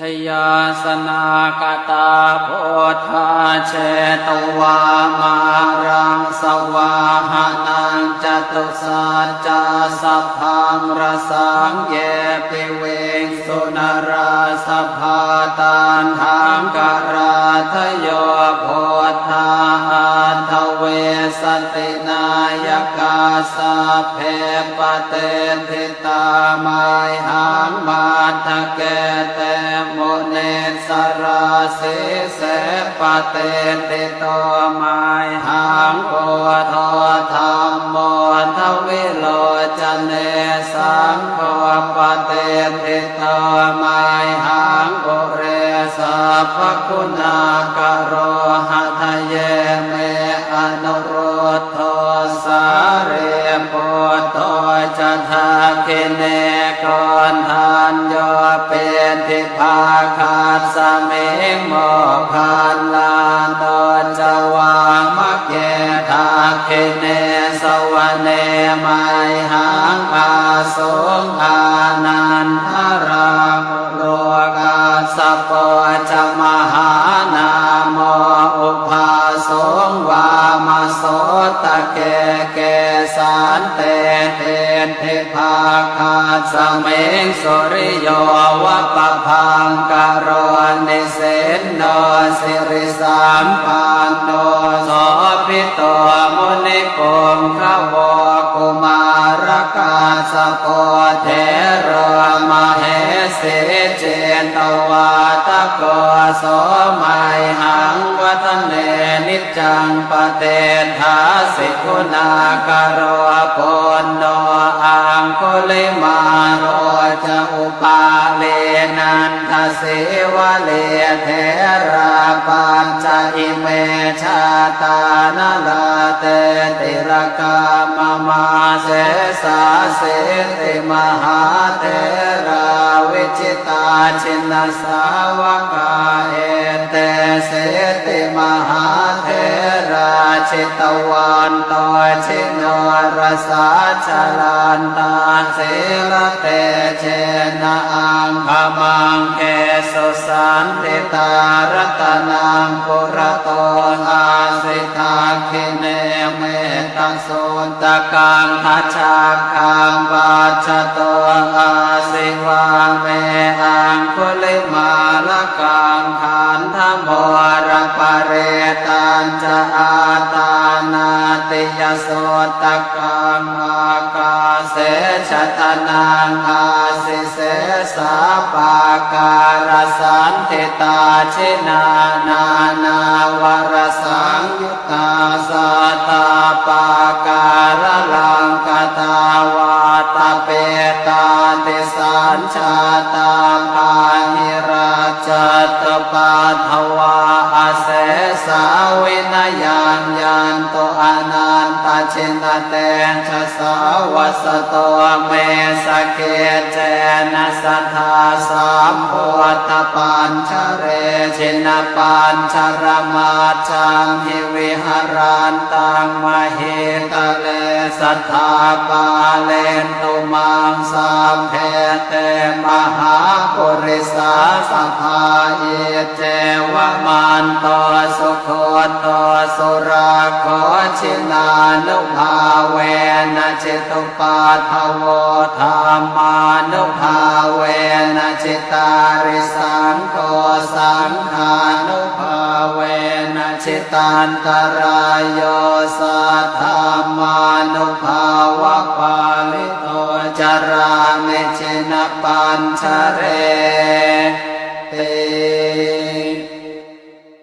ชยาสนากตาโพธาเชตวามารังสวาหานังจตุสัจจะสัพพังรสังเยปิเวงสุนราสภาตันทังกราทโยโพธาอัตถเวสตินายกาสะเพปเตทิตามายหังมาทะเกเตโมเนสราสิเสปเตติโตมายหังโพธธรรมโมทวิโลจเนสังโฆปเตติโตมายหังปุเรสัพพคุณากโรหะทะเยเมอนุโรธโทสาเรปุตโตจะทาคิเนกรทานโยเป็นทิภาคาสเมงโมคันลานโดจวามะเกทาคิเนสวเนมัยหังอาสงอานันทรามุโลกาสปจมหานาโมอุปาสงวามโสตะเกเกสันเตเตทิภาคาสเมงสุริโยวะปะพังกโรนิเสนโนสิริสัมปันโนโสภิโตมุนิโกมขวกุมารกาสโปเทโรมเหสีเจนตวาตะโกโสมัยหังวัฒเนนิจจังปเตถาสิคุณากโรปุณโนอังคุลิมาโรจะอุปาเลนันทเสวะเลเทราปัญจอิเมชาตานลาเตติรกามมาเสสาเสติมหาเทราวิจิตาชินสาวกาเอเตเสติมหาเทราชิตวันโตชิโนรสาชลันตาเสรเตเชนะอังคมังเกสุสันติตารัตนังปุระโตอาสิทาคิเนเมตสุนตะกังทัชฌาคังวัชโตอาสิวาเมอังคุลิมาลกังขันธโมรปะเรตัญจะอาตานาติยโสตะกังอากาเสชะตะนังอาสิเสสาปาการสันติตาชินานา นาวรสังยุตตาสัตตาปาการลังกตาวาตาเปตาติสัญชาตาภาหิราชตปาทวาอาเสสาวินยังยันโตอนันตชินเตชะสาวัสโตเมสเกเจนะสัทธาสัมโพธปัญชเรชินปัญชรมาจังหิวิหารันตังมหิตะเลสัทธาปาเลนตุมังสัมเพเตมหาปุริสาสัพพาเยเจวะมันโตสุโคโตสุราโคชินานุภาเวนะจิตุปาทโวธรรมานุภาเวนะจิตาริสังโฆสังฆานุภาเวนะจิตันตรายโยสัทธามานุภาวะปาลิโตจารามิจินปัญชเรเต